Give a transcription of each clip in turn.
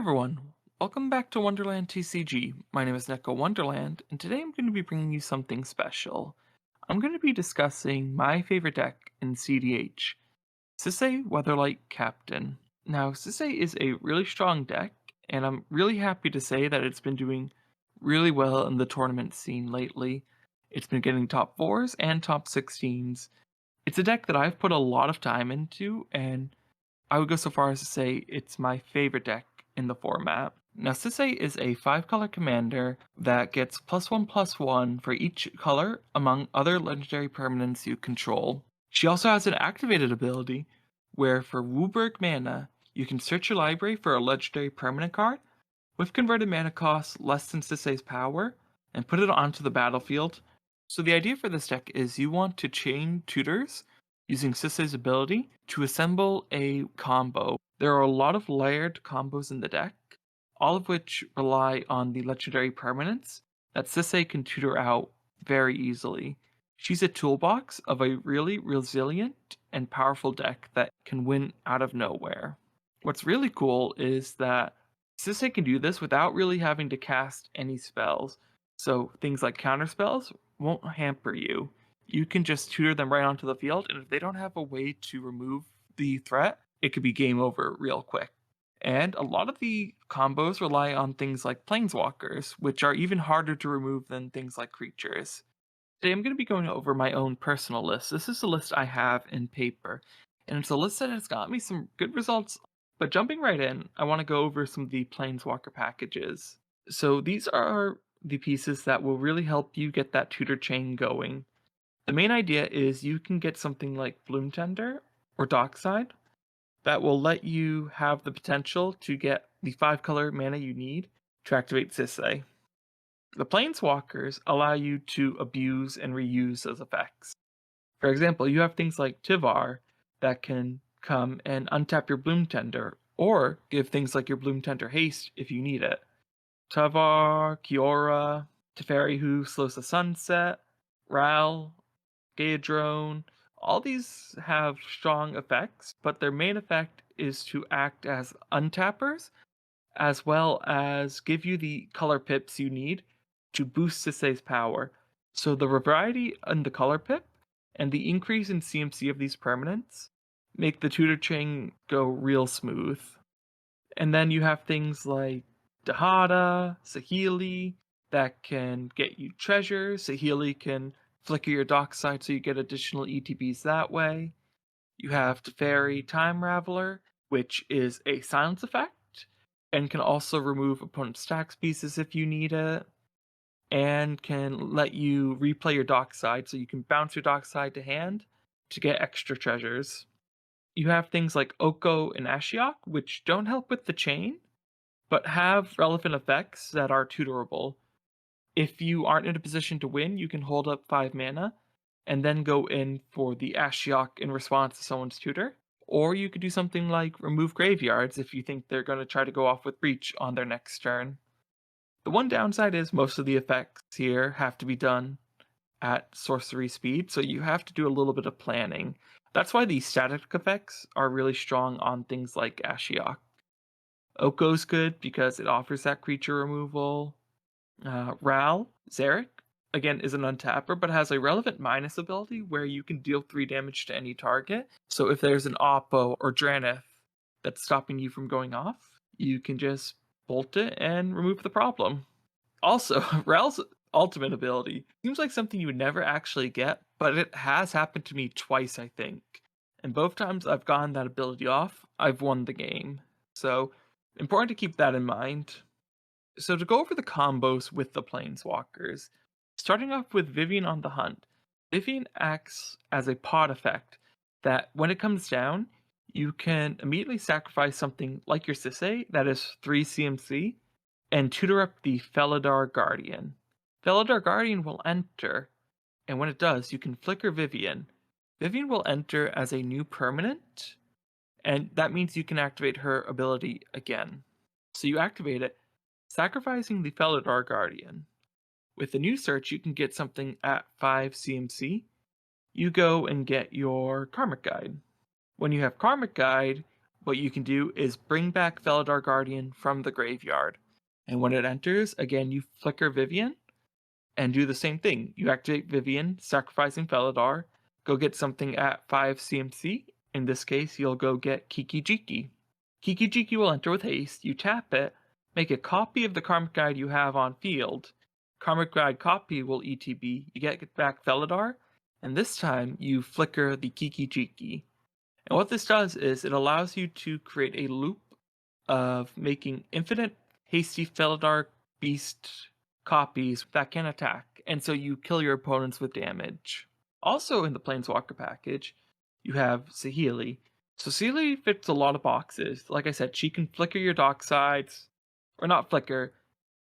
Everyone, welcome back to Wonderland TCG. My name is Neko Wonderland, and today I'm going to be bringing you something special. I'm going to be discussing my favorite deck in CDH, Sisay Weatherlight Captain. Now, Sisay is a really strong deck, and I'm really happy to say that it's been doing really well in the tournament scene lately. It's been getting top 4s and top 16s. It's a deck that I've put a lot of time into, and I would go so far as to say it's my favorite deck in the format. Now, Sisay is a 5-color commander that gets +1/+1 for each color among other legendary permanents you control. She also has an activated ability where for Wooburg mana, you can search your library for a legendary permanent card with converted mana cost less than Sisay's power and put it onto the battlefield. So the idea for this deck is you want to chain tutors using Sisay's ability to assemble a combo. There are a lot of layered combos in the deck, all of which rely on the legendary permanents that Sisay can tutor out very easily. She's a toolbox of a really resilient and powerful deck that can win out of nowhere. What's really cool is that Sisay can do this without really having to cast any spells, so things like counter spells won't hamper you. You can just tutor them right onto the field, and if they don't have a way to remove the threat, it could be game over real quick. And a lot of the combos rely on things like planeswalkers, which are even harder to remove than things like creatures. Today I'm going to be going over my own personal list. This is a list I have in paper, and it's a list that has got me some good results. But jumping right in, I want to go over some of the Planeswalker packages. So these are the pieces that will really help you get that tutor chain going. The main idea is you can get something like Bloom Tender or Dockside that will let you have the potential to get the 5-color mana you need to activate Sisay. The Planeswalkers allow you to abuse and reuse those effects. For example, you have things like Tivar that can come and untap your Bloom Tender, or give things like your Bloom Tender haste if you need it. Tivar, Kiora, Teferi who slows the sunset, Ral, Gaedrone, all these have strong effects, but their main effect is to act as untappers, as well as give you the color pips you need to boost Sisay's power. So the variety in the color pip and the increase in CMC of these permanents make the tutor chain go real smooth. And then you have things like Dahada, Saheeli that can get you treasures. Saheeli can flicker your dockside so you get additional ETBs that way. You have Teferi Time Raveler, which is a silence effect, and can also remove opponent stacks pieces if you need it, and can let you replay your dockside so you can bounce your dockside to hand to get extra treasures. You have things like Oko and Ashiok, which don't help with the chain, but have relevant effects that are tutorable. If you aren't in a position to win, you can hold up 5 mana and then go in for the Ashiok in response to someone's tutor. Or you could do something like remove graveyards if you think they're going to try to go off with Breach on their next turn. The one downside is most of the effects here have to be done at sorcery speed, so you have to do a little bit of planning. That's why the static effects are really strong on things like Ashiok. Oko's good because it offers that creature removal. Ral, Zarek, again, is an untapper, but has a relevant minus ability where you can deal 3 damage to any target. So if there's an Oppo or Dranith that's stopping you from going off, you can just bolt it and remove the problem. Also, Ral's ultimate ability seems like something you would never actually get, but it has happened to me twice, I think. And both times I've gotten that ability off, I've won the game. So, important to keep that in mind. So to go over the combos with the Planeswalkers, starting off with Vivian on the Hunt. Vivian acts as a pod effect that when it comes down, you can immediately sacrifice something like your Sisay that is 3 CMC and tutor up the Felidar Guardian. Felidar Guardian will enter, and when it does, you can flicker Vivian. Vivian will enter as a new permanent, and that means you can activate her ability again. So you activate it, sacrificing the Felidar Guardian. With the new search, you can get something at 5 CMC. You go and get your Karmic Guide. When you have Karmic Guide, what you can do is bring back Felidar Guardian from the graveyard. And when it enters, again, you flicker Vivian and do the same thing. You activate Vivian, sacrificing Felidar, go get something at 5 CMC. In this case, you'll go get Kiki Jiki. Kiki Jiki will enter with haste, you tap it, make a copy of the Karmic Guide you have on field. Karmic Guide copy will ETB, you get back Felidar, and this time you flicker the Kiki Jiki. And what this does is it allows you to create a loop of making infinite hasty Felidar Beast copies that can attack, and so you kill your opponents with damage. Also in the Planeswalker package, you have Saheeli. So Saheeli fits a lot of boxes. Like I said, she can flicker your dock sides, or not flicker.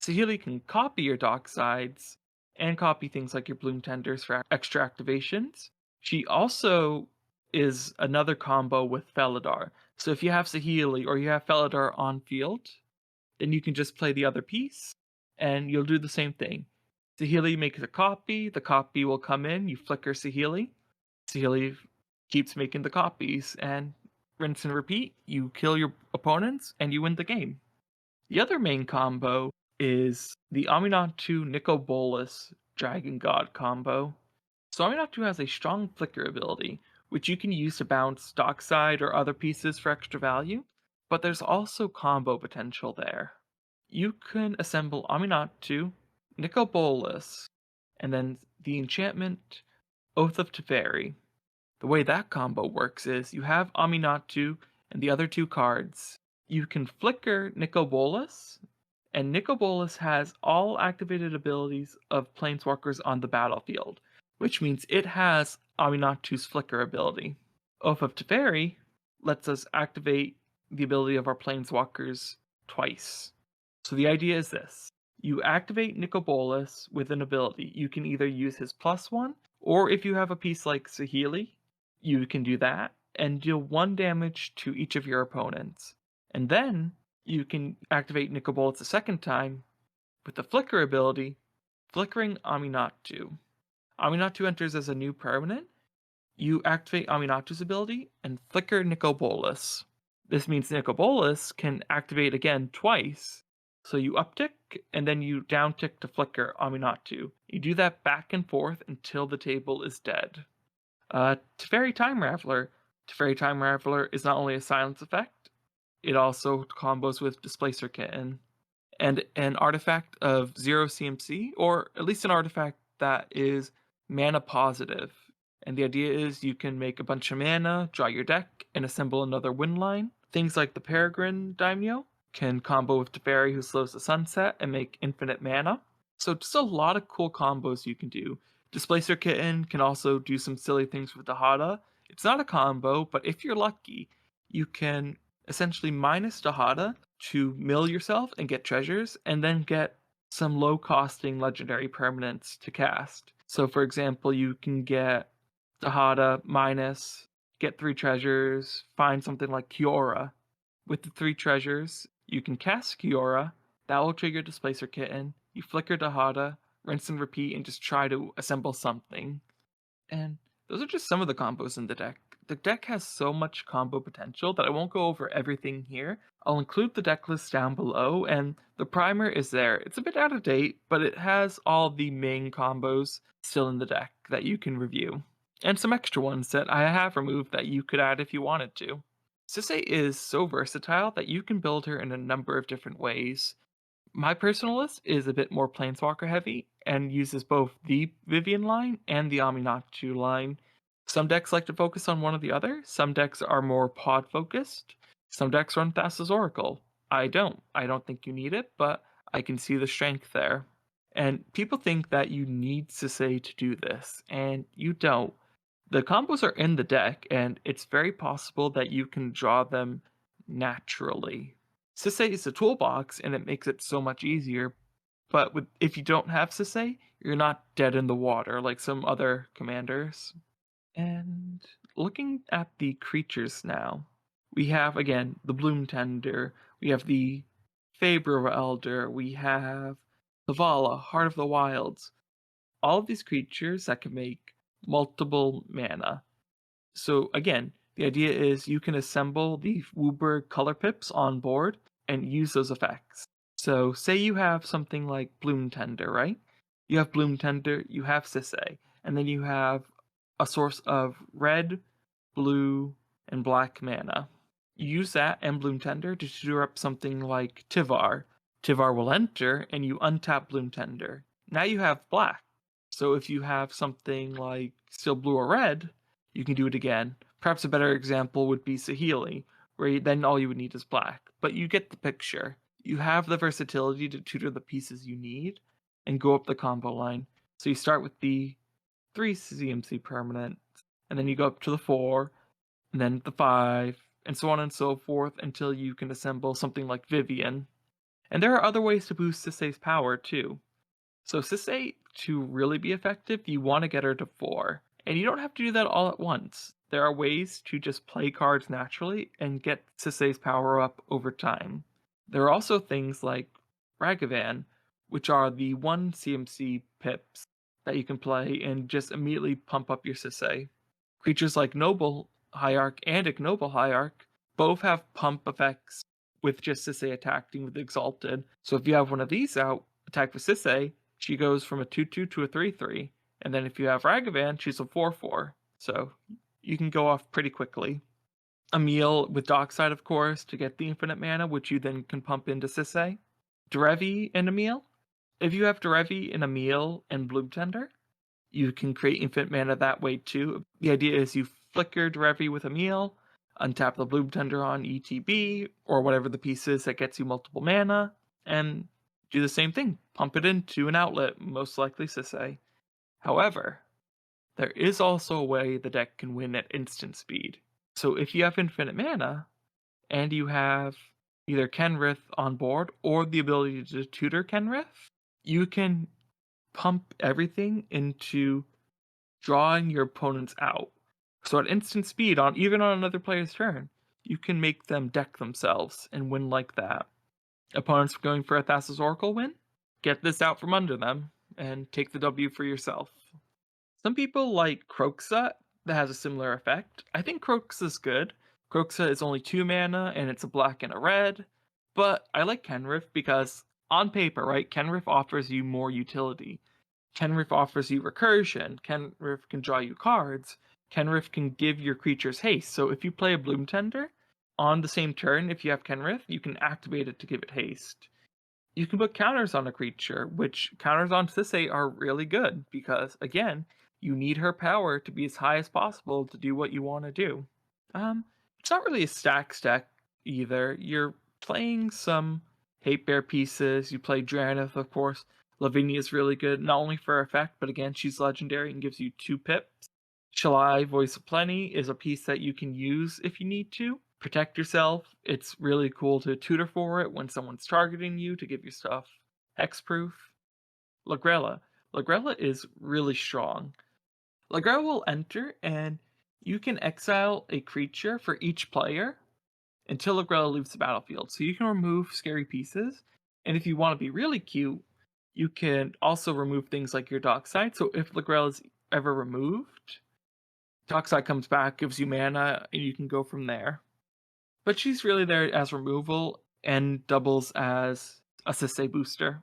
Saheeli can copy your dock sides, and copy things like your Bloom Tenders for extra activations. She also is another combo with Felidar. So if you have Saheeli or you have Felidar on field, then you can just play the other piece, and you'll do the same thing. Saheeli makes a copy, the copy will come in, you flicker Saheeli. Saheeli keeps making the copies, and rinse and repeat, you kill your opponents, and you win the game. The other main combo is the Aminatou Nicobolus Dragon God combo. So Aminatou has a strong flicker ability, which you can use to bounce dockside or other pieces for extra value, but there's also combo potential there. You can assemble Aminatou, Nicobolus, and then the enchantment Oath of Teferi. The way that combo works is you have Aminatou and the other two cards. You can flicker Nicobolus, and Nicobolus has all activated abilities of Planeswalkers on the battlefield, which means it has Aminatou's flicker ability. Oath of Teferi lets us activate the ability of our Planeswalkers twice. So the idea is this. You activate Nicobolus with an ability. You can either use his +1, or if you have a piece like Saheeli, you can do that, and deal 1 damage to each of your opponents. And then you can activate Nicobolus a second time with the Flicker ability, flickering Aminatou. Aminatou enters as a new permanent. You activate Aminatou's ability and flicker Nicobolus. This means Nicobolus can activate again twice. So you uptick and then you downtick to flicker Aminatou. You do that back and forth until the table is dead. Teferi Time Raveler. Teferi Time Raveler is not only a silence effect, it also combos with Displacer Kitten, and an artifact of 0 CMC, or at least an artifact that is mana positive. And the idea is you can make a bunch of mana, draw your deck, and assemble another win line. Things like the Peregrine Daimyo can combo with Teferi, who slows the sunset, and make infinite mana. So just a lot of cool combos you can do. Displacer Kitten can also do some silly things with Dahada. It's not a combo, but if you're lucky, you can essentially minus Dahada to mill yourself and get treasures, and then get some low-costing legendary permanents to cast. So for example, you can get Dahada minus, get 3 treasures, find something like Kiora. With the 3 treasures, you can cast Kiora, that will trigger Displacer Kitten, you flicker Dahada, rinse and repeat, and just try to assemble something. And those are just some of the combos in the deck. The deck has so much combo potential that I won't go over everything here. I'll include the deck list down below, and the primer is there. It's a bit out of date, but it has all the main combos still in the deck that you can review. And some extra ones that I have removed that you could add if you wanted to. Sisay is so versatile that you can build her in a number of different ways. My personal list is a bit more Planeswalker heavy and uses both the Vivian line and the Aminatou line. Some decks like to focus on one or the other. Some decks are more pod focused. Some decks run Thassa's Oracle. I don't. I don't think you need it, but I can see the strength there. And people think that you need Sisay to do this, and you don't. The combos are in the deck, and it's very possible that you can draw them naturally. Sisay is a toolbox, and it makes it so much easier, but if you don't have Sisay, you're not dead in the water like some other commanders. And looking at the creatures now, we have, again, the Bloom Tender, we have the Faber Elder, we have Zavala, Heart of the Wilds. All of these creatures that can make multiple mana. So again, The idea is you can assemble the Wooburg color pips on board and use those effects. So say you have something like Bloom Tender, right? You have Bloom Tender, you have Sisay, and then you have a source of red, blue, and black mana. You use that and Bloom Tender to tutor up something like Tivar. Tivar will enter, and you untap Bloom Tender. Now you have black. So if you have something like Steel Blue or Red, you can do it again. Perhaps a better example would be Saheeli, where then all you would need is black. But you get the picture. You have the versatility to tutor the pieces you need and go up the combo line. So you start with the 3 CMC permanents, and then you go up to the 4, and then the 5, and so on and so forth until you can assemble something like Vivian. And there are other ways to boost Sisay's power too. So Sisay, to really be effective, you want to get her to 4. And you don't have to do that all at once. There are ways to just play cards naturally and get Sisay's power up over time. There are also things like Ragavan, which are the 1 CMC pips that you can play and just immediately pump up your Sisay. Creatures like Noble Hierarch and Ignoble Hierarch both have pump effects with just Sisay attacking with Exalted. So if you have one of these out, attack with Sisay, she goes from a 2/2 to a 3/3. And then if you have Ragavan, she's a 4/4. So you can go off pretty quickly. Emil with Dockside, of course, to get the infinite mana, which you then can pump into Sisay. Derevi and Emil. If you have Derevi and Emil and Bloom Tender, you can create infinite mana that way too. The idea is you flicker Derevi with Emil, untap the Bloom Tender on ETB, or whatever the piece is that gets you multiple mana, and do the same thing. Pump it into an outlet, most likely Sisay. However, there is also a way the deck can win at instant speed. So if you have infinite mana, and you have either Kenrith on board, or the ability to tutor Kenrith, you can pump everything into drawing your opponents out. So at instant speed, even on another player's turn, you can make them deck themselves and win like that. Opponents going for a Thassa's Oracle win? Get this out from under them and take the W for yourself. Some people like Kroxa that has a similar effect. I think Kroxa's good. Kroxa is only 2 mana and it's a black and a red, but I like Kenrith because on paper, right, Kenrith offers you more utility. Kenrith offers you recursion. Kenrith can draw you cards. Kenrith can give your creatures haste. So if you play a Bloom Tender, on the same turn, if you have Kenrith, you can activate it to give it haste. You can put counters on a creature, which counters on Sisay are really good because, again, you need her power to be as high as possible to do what you want to do. It's not really a stack either. You're playing some Hate Bear pieces. You play Dranith, of course. Lavinia is really good, not only for her effect, but again, she's legendary and gives you 2 pips. Shalai, Voice of Plenty, is a piece that you can use if you need to. Protect yourself. It's really cool to tutor for it when someone's targeting you to give you stuff hexproof. Lagrella. Lagrella is really strong. Lagrella will enter and you can exile a creature for each player until Lagrella leaves the battlefield. So you can remove scary pieces, and if you want to be really cute, you can also remove things like your Dockside. So if Lagrella is ever removed, Dockside comes back, gives you mana, and you can go from there. But she's really there as removal and doubles as a Sisay booster.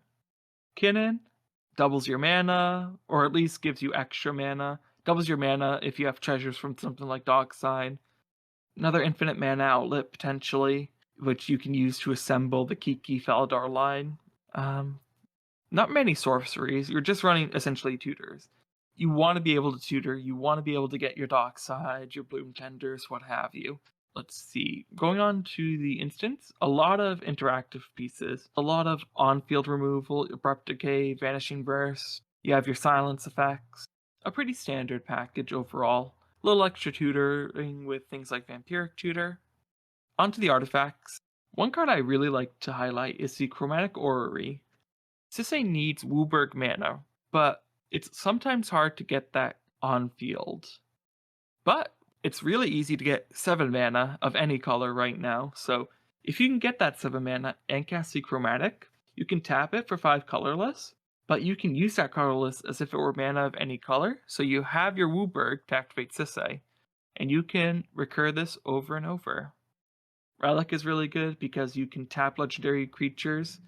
Kinnan doubles your mana, or at least gives you extra mana. Doubles your mana if you have treasures from something like Dockside. Another infinite mana outlet, potentially, which you can use to assemble the Kiki Faladar line. Not many sorceries, you're just running essentially tutors. You want to be able to tutor, you want to be able to get your Dockside, your Bloom Tenders, what have you. Let's see, going on to the instance, a lot of interactive pieces, a lot of on-field removal, Abrupt Decay, Vanishing Burst, you have your silence effects, a pretty standard package overall. A little extra tutoring with things like Vampiric Tutor. Onto the artifacts. One card I really like to highlight is the Chromatic Orrery. Sisay needs Wooburg mana, but it's sometimes hard to get that on field. But it's really easy to get 7 mana of any color right now, so if you can get that 7 mana and cast the Chromatic, you can tap it for 5 colorless, but you can use that colorless as if it were mana of any color, so you have your Wooburg to activate Sisay. and you can recur this over and over. Relic is really good because you can tap legendary creatures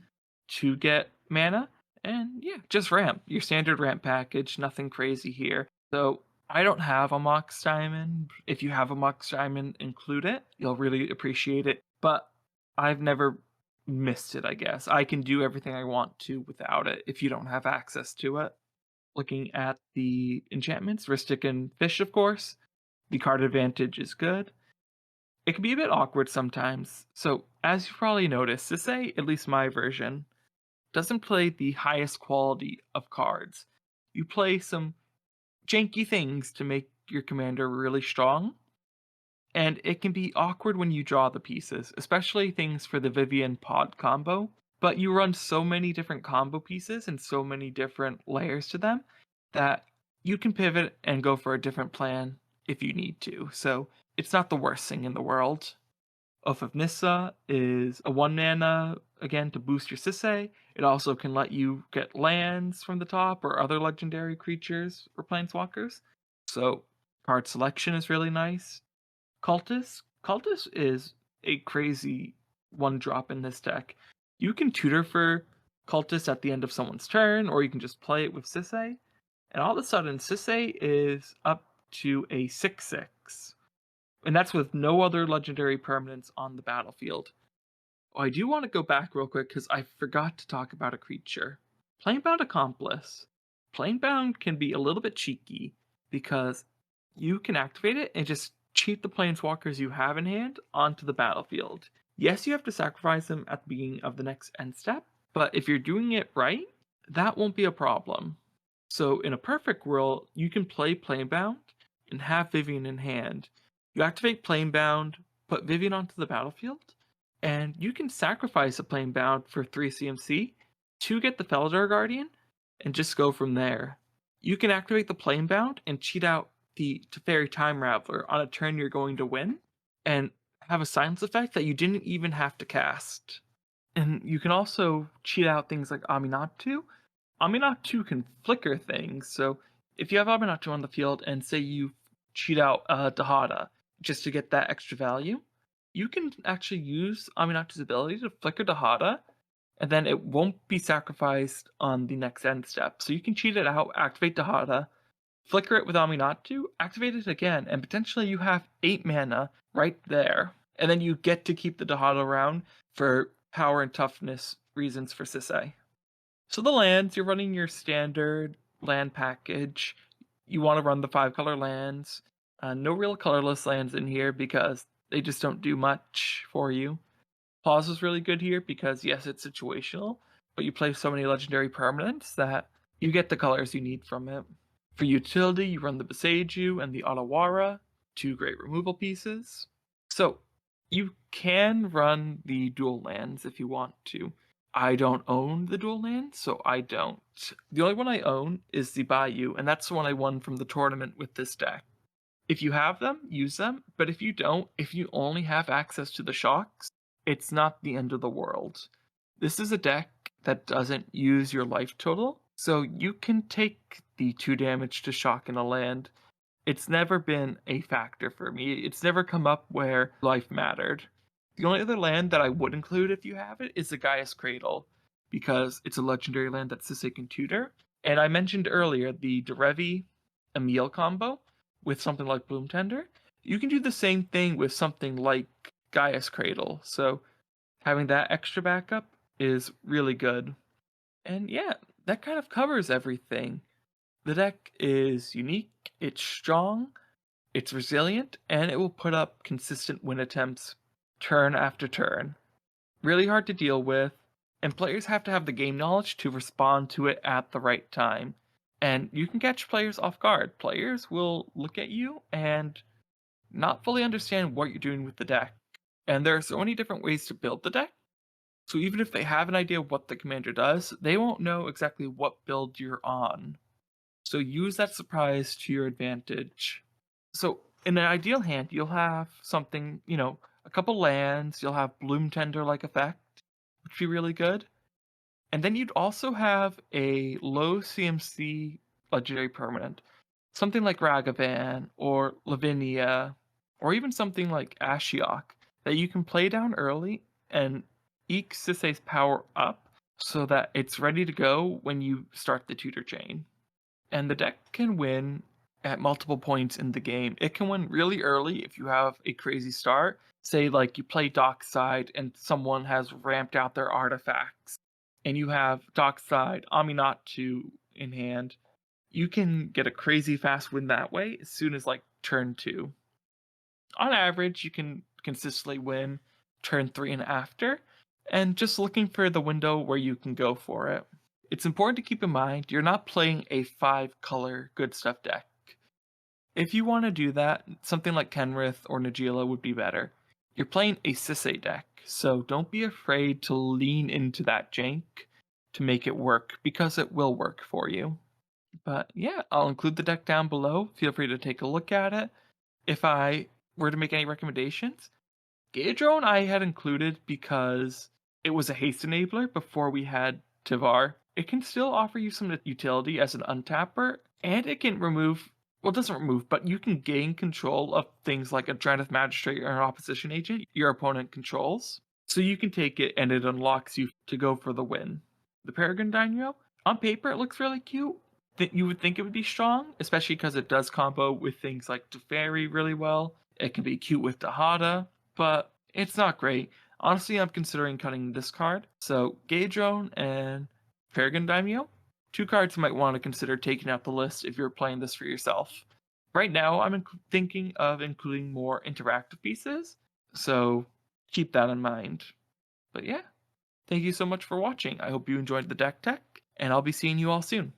to get mana, and yeah, just ramp. Your standard ramp package, nothing crazy here. So I don't have a Mox Diamond. If you have a Mox Diamond, include it. You'll really appreciate it. But I've never missed it, I guess. I can do everything I want to without it if you don't have access to it. Looking at the enchantments, Ristic and Fish, of course. The card advantage is good. It can be a bit awkward sometimes. So, as you probably noticed, to say, at least my version, doesn't play the highest quality of cards. You play some janky things to make your commander really strong, and it can be awkward when you draw the pieces, especially things for the Vivian Pod combo. But you run so many different combo pieces and so many different layers to them that you can pivot and go for a different plan if you need to. So it's not the worst thing in the world. Oath of Nissa is a 1 mana, again, to boost your Sisay. It also can let you get lands from the top or other legendary creatures or planeswalkers. So card selection is really nice. Cultist is a crazy one drop in this deck. You can tutor for Cultist at the end of someone's turn, or you can just play it with Sisay. And all of a sudden, Sisay is up to a 6/6. And that's with no other legendary permanents on the battlefield. Oh, I do want to go back real quick because I forgot to talk about a creature. Planebound Accomplice. Planebound can be a little bit cheeky because you can activate it and just cheat the planeswalkers you have in hand onto the battlefield. Yes, you have to sacrifice them at the beginning of the next end step, but if you're doing it right, that won't be a problem. So in a perfect world, you can play Planebound and have Vivian in hand. You activate Planebound, put Vivian onto the battlefield, and you can sacrifice a Planebound for 3 CMC to get the Felidar Guardian, and just go from there. You can activate the Planebound and cheat out the Teferi Time Raveler on a turn you're going to win, and have a silence effect that you didn't even have to cast. And you can also cheat out things like Aminatou. Aminatou can flicker things, so if you have Aminatou on the field and say you cheat out Dahada just to get that extra value, you can actually use Aminatou's ability to flicker Dahada, and then it won't be sacrificed on the next end step. So you can cheat it out, activate Dahada, flicker it with Aminatou, activate it again, and potentially you have 8 mana right there. And then you get to keep the Dahada around for power and toughness reasons for Sisay. So the lands, you're running your standard land package. You want to run the 5-color lands. No real colorless lands in here because they just don't do much for you. Pause is really good here because, yes, it's situational, but you play so many legendary permanents that you get the colors you need from it. For utility, you run the Boseiju and the Otawara, 2 great removal pieces. So you can run the dual lands if you want to. I don't own the dual lands, so I don't. The only one I own is the Bayou, and that's the one I won from the tournament with this deck. If you have them, use them, but if you don't, if you only have access to the shocks, it's not the end of the world. This is a deck that doesn't use your life total, so you can take the 2 damage to shock in a land. It's never been a factor for me. It's never come up where life mattered. The only other land that I would include if you have it is the Gaia's Cradle, because it's a legendary land that Sissy can tutor. And I mentioned earlier the Derevi Emil combo with something like Bloom Tender. You can do the same thing with something like Gaia's Cradle, so having that extra backup is really good. And yeah, that kind of covers everything. The deck is unique, it's strong, it's resilient, and it will put up consistent win attempts turn after turn. Really hard to deal with, and players have to have the game knowledge to respond to it at the right time. And you can catch players off guard. Players will look at you and not fully understand what you're doing with the deck. And there are so many different ways to build the deck. So even if they have an idea of what the commander does, they won't know exactly what build you're on. So use that surprise to your advantage. So in an ideal hand, you'll have something, a couple lands, you'll have Bloom Tender like effect, which would be really good. And then you'd also have a low CMC legendary permanent, something like Ragavan or Lavinia or even something like Ashiok that you can play down early and eke Sisay's power up so that it's ready to go when you start the tutor chain. And the deck can win at multiple points in the game. It can win really early if you have a crazy start. Say, like, you play Dockside and someone has ramped out their artifacts, and you have Dockside, Aminatou in hand. You can get a crazy fast win that way as soon as, like, turn 2. On average, you can consistently win turn 3 and after, and just looking for the window where you can go for it. It's important to keep in mind you're not playing a 5-color good stuff deck. If you want to do that, something like Kenrith or Najeela would be better. You're playing a Sisay deck, so don't be afraid to lean into that jank to make it work, because it will work for you. But yeah, I'll include the deck down below. Feel free to take a look at it. If I were to make any recommendations, Gaedrone I had included because it was a haste enabler before we had Tivar. It can still offer you some utility as an untapper, and it can remove, well, it doesn't remove, but you can gain control of things like a Drannith Magistrate or an opposition agent your opponent controls. So you can take it and it unlocks you to go for the win. The Peregrine Daimyo, on paper it looks really cute. You would think it would be strong, especially because it does combo with things like Teferi really well. It can be cute with Dahada, but it's not great. Honestly, I'm considering cutting this card. So Gaedrone and Peregrine Daimyo, 2 cards you might want to consider taking out the list if you're playing this for yourself. Right now, I'm thinking of including more interactive pieces, so keep that in mind. But yeah, thank you so much for watching. I hope you enjoyed the deck tech, and I'll be seeing you all soon.